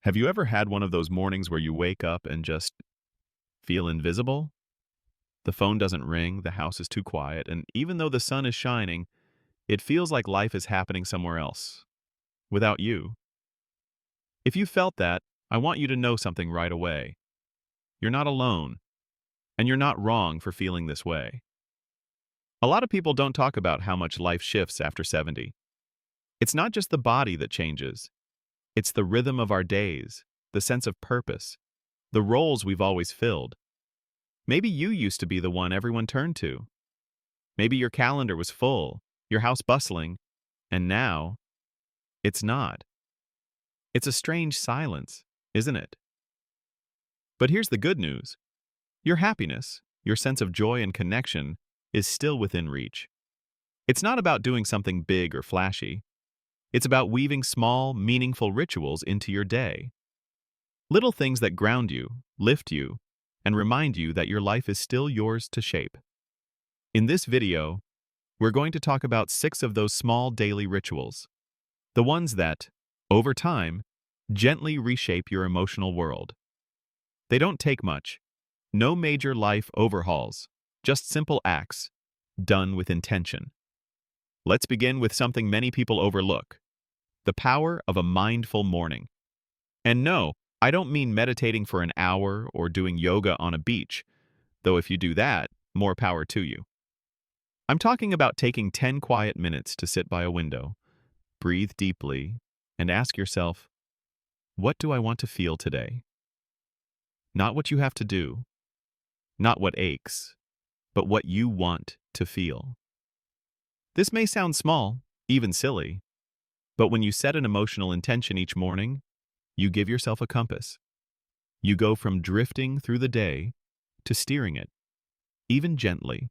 Have you ever had one of those mornings where you wake up and just feel invisible? The phone doesn't ring, the house is too quiet, and even though the sun is shining, it feels like life is happening somewhere else, without you. If you felt that, I want you to know something right away. You're not alone, and you're not wrong for feeling this way. A lot of people don't talk about how much life shifts after 70. It's not just the body that changes, it's the rhythm of our days, the sense of purpose, the roles we've always filled. Maybe you used to be the one everyone turned to. Maybe your calendar was full, your house bustling, and now it's not. It's a strange silence, isn't it? But here's the good news. Your happiness, your sense of joy and connection, is still within reach. It's not about doing something big or flashy. It's about weaving small, meaningful rituals into your day. Little things that ground you, lift you, and remind you that your life is still yours to shape. In this video, we're going to talk about 6 of those small daily rituals. The ones that, over time, gently reshape your emotional world. They don't take much. No major life overhauls. Just simple acts, done with intention. Let's begin with something many people overlook. The power of a mindful morning. And no, I don't mean meditating for an hour or doing yoga on a beach, though if you do that, more power to you. I'm talking about taking 10 quiet minutes to sit by a window, breathe deeply, and ask yourself, what do I want to feel today? Not what you have to do, not what aches, but what you want to feel. This may sound small, even silly, but when you set an emotional intention each morning, you give yourself a compass. You go from drifting through the day to steering it, even gently.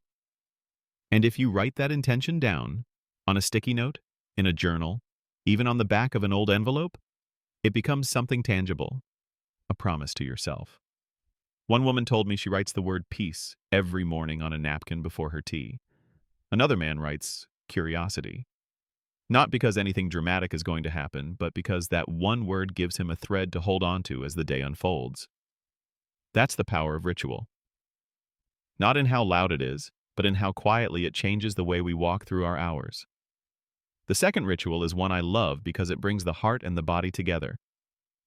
And if you write that intention down, on a sticky note, in a journal, even on the back of an old envelope, it becomes something tangible, a promise to yourself. One woman told me she writes the word peace every morning on a napkin before her tea. Another man writes curiosity. Not because anything dramatic is going to happen, but because that one word gives him a thread to hold on to as the day unfolds. That's the power of ritual. Not in how loud it is, but in how quietly it changes the way we walk through our hours. The second ritual is one I love because it brings the heart and the body together.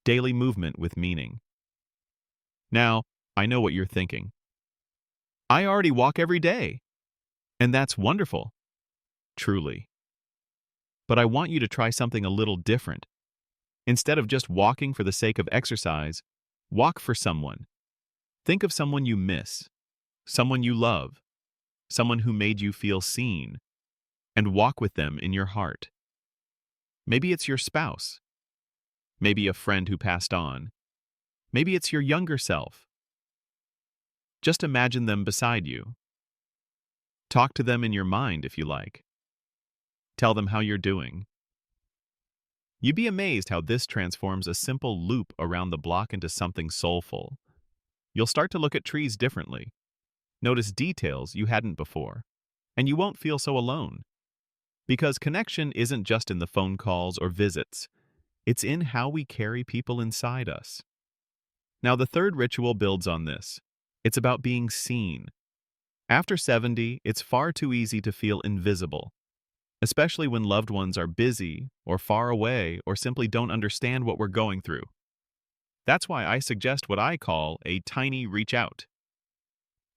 Daily movement with meaning. Now, I know what you're thinking. I already walk every day, and that's wonderful. Truly. But I want you to try something a little different. Instead of just walking for the sake of exercise, walk for someone. Think of someone you miss, someone you love, someone who made you feel seen, and walk with them in your heart. Maybe it's your spouse. Maybe a friend who passed on. Maybe it's your younger self. Just imagine them beside you. Talk to them in your mind if you like. Tell them how you're doing. You'd be amazed how this transforms a simple loop around the block into something soulful. You'll start to look at trees differently, notice details you hadn't before, and you won't feel so alone. Because connection isn't just in the phone calls or visits, it's in how we carry people inside us. Now, the third ritual builds on this. It's about being seen. After 70, it's far too easy to feel invisible, especially when loved ones are busy or far away or simply don't understand what we're going through. That's why I suggest what I call a tiny reach out.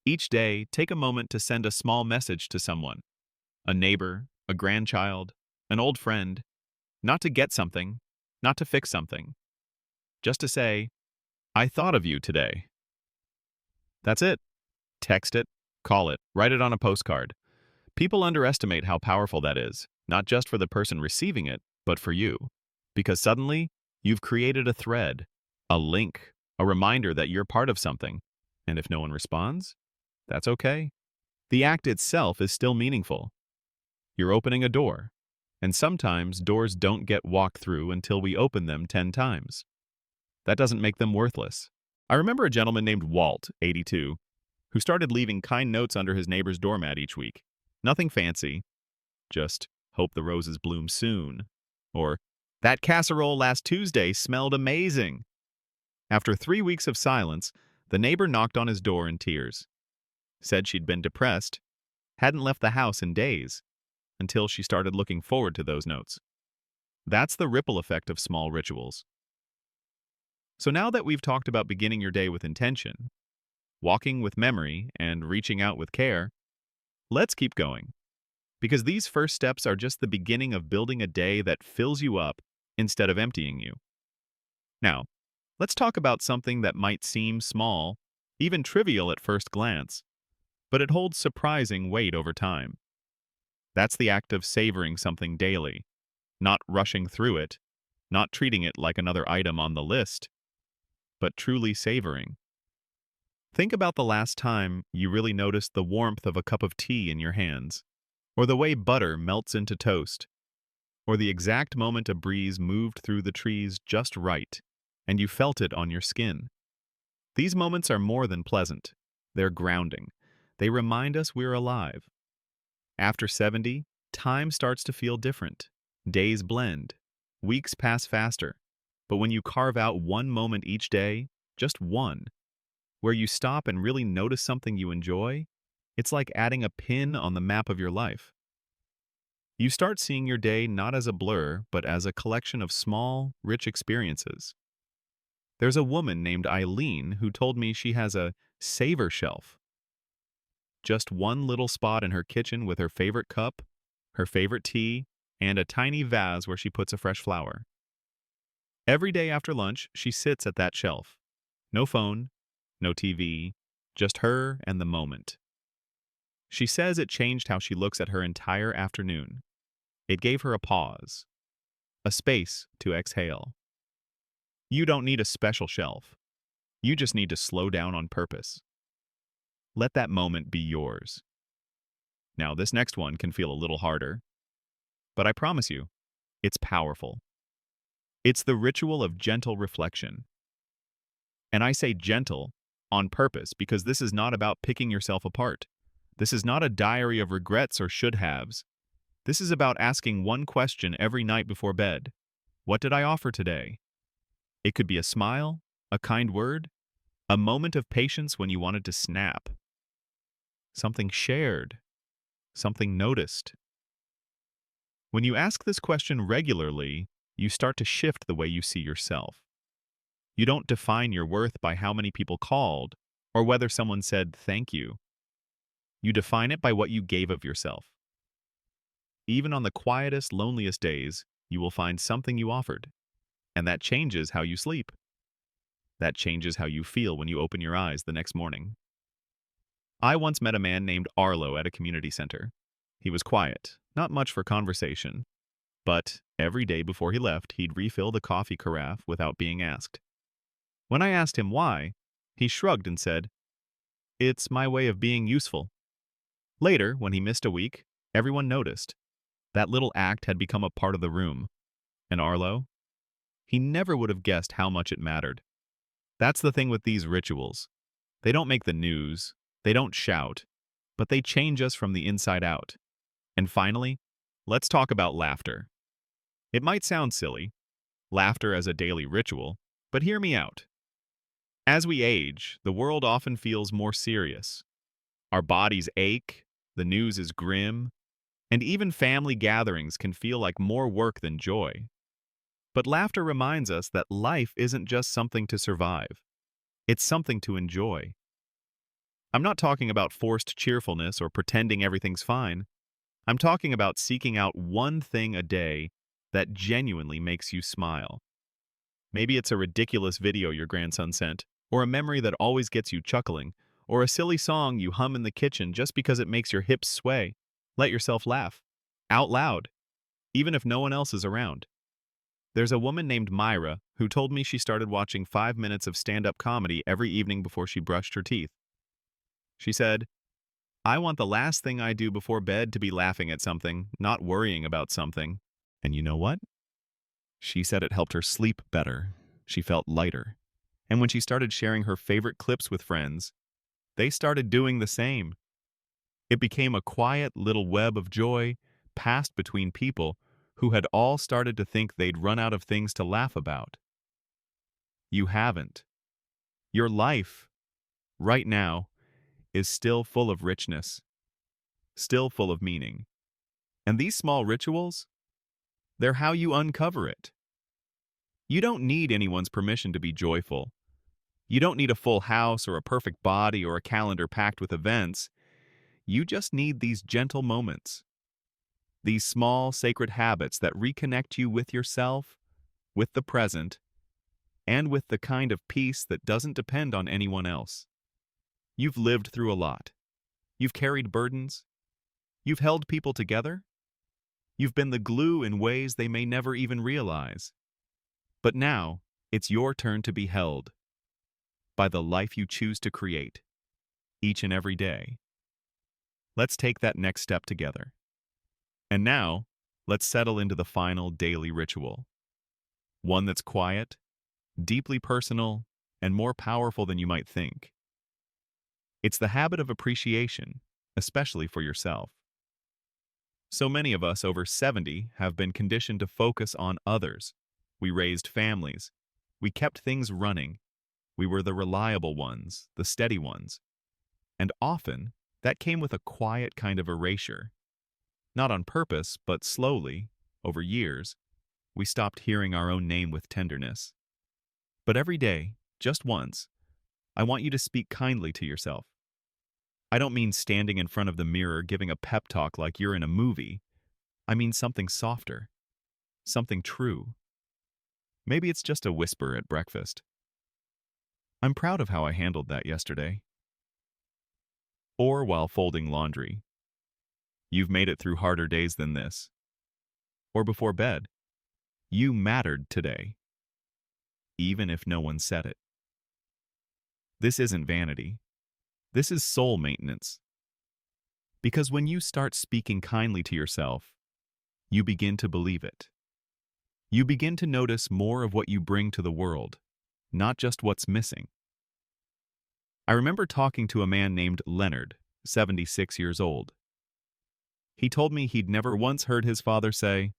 Each day, take a moment to send a small message to someone, a neighbor, a grandchild, an old friend, not to get something, not to fix something, just to say, I thought of you today. That's it. Text it, call it, write it on a postcard. People underestimate how powerful that is, not just for the person receiving it, but for you. Because suddenly, you've created a thread, a link, a reminder that you're part of something. And if no one responds, that's okay. The act itself is still meaningful. You're opening a door, and sometimes doors don't get walked through until we open them 10 times. That doesn't make them worthless. I remember a gentleman named Walt, 82, who started leaving kind notes under his neighbor's doormat each week. Nothing fancy, just hope the roses bloom soon, or that casserole last Tuesday smelled amazing. After 3 weeks of silence, the neighbor knocked on his door in tears, said she'd been depressed, hadn't left the house in days, until she started looking forward to those notes. That's the ripple effect of small rituals. So now that we've talked about beginning your day with intention, walking with memory, and reaching out with care, let's keep going. Because these first steps are just the beginning of building a day that fills you up instead of emptying you. Now, let's talk about something that might seem small, even trivial at first glance, but it holds surprising weight over time. That's the act of savoring something daily, not rushing through it, not treating it like another item on the list, but truly savoring. Think about the last time you really noticed the warmth of a cup of tea in your hands, or the way butter melts into toast, or the exact moment a breeze moved through the trees just right, and you felt it on your skin. These moments are more than pleasant. They're grounding. They remind us we're alive. After 70, time starts to feel different. Days blend. Weeks pass faster. But when you carve out one moment each day, just one, where you stop and really notice something you enjoy, it's like adding a pin on the map of your life. You start seeing your day not as a blur, but as a collection of small, rich experiences. There's a woman named Eileen who told me she has a savor shelf. Just one little spot in her kitchen with her favorite cup, her favorite tea, and a tiny vase where she puts a fresh flower. Every day after lunch, she sits at that shelf. No phone, no TV, just her and the moment. She says it changed how she looks at her entire afternoon. It gave her a pause, a space to exhale. You don't need a special shelf. You just need to slow down on purpose. Let that moment be yours. Now, this next one can feel a little harder, but I promise you, it's powerful. It's the ritual of gentle reflection. And I say gentle on purpose because this is not about picking yourself apart. This is not a diary of regrets or should-haves. This is about asking one question every night before bed. What did I offer today? It could be a smile, a kind word, a moment of patience when you wanted to snap. Something shared, something noticed. When you ask this question regularly, you start to shift the way you see yourself. You don't define your worth by how many people called or whether someone said thank you. You define it by what you gave of yourself. Even on the quietest, loneliest days, you will find something you offered, and that changes how you sleep. That changes how you feel when you open your eyes the next morning. I once met a man named Arlo at a community center. He was quiet, not much for conversation, but every day before he left, he'd refill the coffee carafe without being asked. When I asked him why, he shrugged and said, "It's my way of being useful." Later, when he missed a week, everyone noticed. That little act had become a part of the room. And Arlo? He never would have guessed how much it mattered. That's the thing with these rituals. They don't make the news, they don't shout, but they change us from the inside out. And finally, let's talk about laughter. It might sound silly, laughter as a daily ritual, but hear me out. As we age, the world often feels more serious. Our bodies ache, the news is grim, and even family gatherings can feel like more work than joy. But laughter reminds us that life isn't just something to survive. It's something to enjoy. I'm not talking about forced cheerfulness or pretending everything's fine. I'm talking about seeking out one thing a day that genuinely makes you smile. Maybe it's a ridiculous video your grandson sent, or a memory that always gets you chuckling, or a silly song you hum in the kitchen just because it makes your hips sway. Let yourself laugh. Out loud. Even if no one else is around. There's a woman named Myra who told me she started watching 5 minutes of stand-up comedy every evening before she brushed her teeth. She said, "I want the last thing I do before bed to be laughing at something, not worrying about something." And you know what? She said it helped her sleep better. She felt lighter. And when she started sharing her favorite clips with friends, they started doing the same. It became a quiet little web of joy passed between people who had all started to think they'd run out of things to laugh about. You haven't. Your life, right now, is still full of richness, still full of meaning. And these small rituals, they're how you uncover it. You don't need anyone's permission to be joyful. You don't need a full house or a perfect body or a calendar packed with events. You just need these gentle moments, these small sacred habits that reconnect you with yourself, with the present, and with the kind of peace that doesn't depend on anyone else. You've lived through a lot. You've carried burdens. You've held people together. You've been the glue in ways they may never even realize. But now, it's your turn to be held by the life you choose to create, each and every day. Let's take that next step together. And now, let's settle into the final daily ritual. One that's quiet, deeply personal, and more powerful than you might think. It's the habit of appreciation, especially for yourself. So many of us over 70 have been conditioned to focus on others. We raised families. We kept things running. We were the reliable ones, the steady ones. And often, that came with a quiet kind of erasure. Not on purpose, but slowly, over years, we stopped hearing our own name with tenderness. But every day, just once, I want you to speak kindly to yourself. I don't mean standing in front of the mirror giving a pep talk like you're in a movie. I mean something softer, something true. Maybe it's just a whisper at breakfast. I'm proud of how I handled that yesterday. Or while folding laundry. You've made it through harder days than this. Or before bed. You mattered today, even if no one said it. This isn't vanity. This is soul maintenance. Because when you start speaking kindly to yourself, you begin to believe it. You begin to notice more of what you bring to the world, not just what's missing. I remember talking to a man named Leonard, 76 years old. He told me he'd never once heard his father say,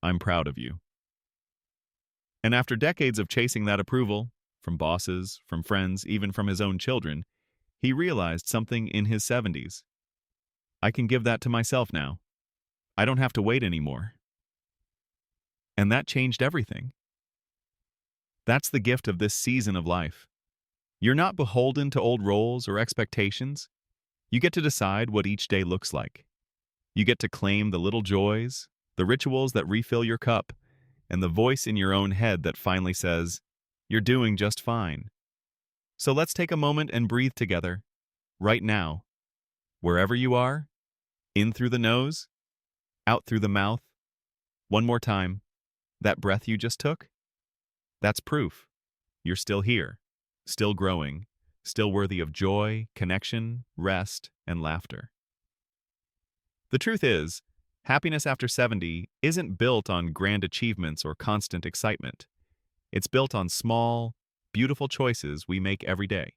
"I'm proud of you." And after decades of chasing that approval, from bosses, from friends, even from his own children, he realized something in his 70s. I can give that to myself now. I don't have to wait anymore. And that changed everything. That's the gift of this season of life. You're not beholden to old roles or expectations. You get to decide what each day looks like. You get to claim the little joys, the rituals that refill your cup, and the voice in your own head that finally says, "You're doing just fine." So let's take a moment and breathe together, right now. Wherever you are, in through the nose, out through the mouth. One more time. That breath you just took? That's proof. You're still here, still growing, still worthy of joy, connection, rest, and laughter. The truth is, happiness after 70 isn't built on grand achievements or constant excitement. It's built on small, beautiful choices we make every day.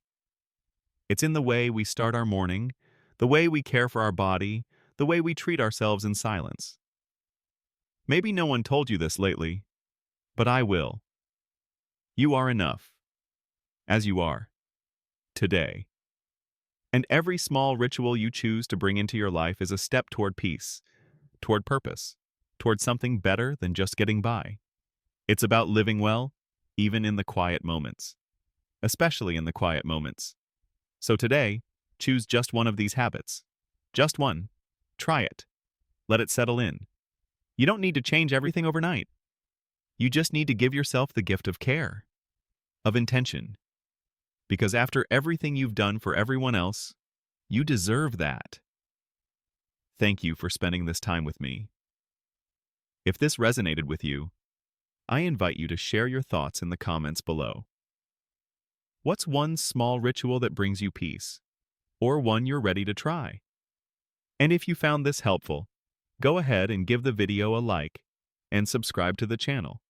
It's in the way we start our morning, the way we care for our body, the way we treat ourselves in silence. Maybe no one told you this lately, but I will. You are enough, as you are, today. And every small ritual you choose to bring into your life is a step toward peace, toward purpose, toward something better than just getting by. It's about living well, even in the quiet moments, especially in the quiet moments. So today, choose just one of these habits. Just one. Try it. Let it settle in. You don't need to change everything overnight. You just need to give yourself the gift of care, of intention. Because after everything you've done for everyone else, you deserve that. Thank you for spending this time with me. If this resonated with you, I invite you to share your thoughts in the comments below. What's one small ritual that brings you peace, or one you're ready to try? And if you found this helpful, go ahead and give the video a like and subscribe to the channel.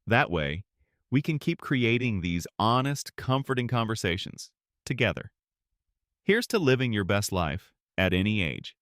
That way, we can keep creating these honest, comforting conversations together. Here's to living your best life at any age.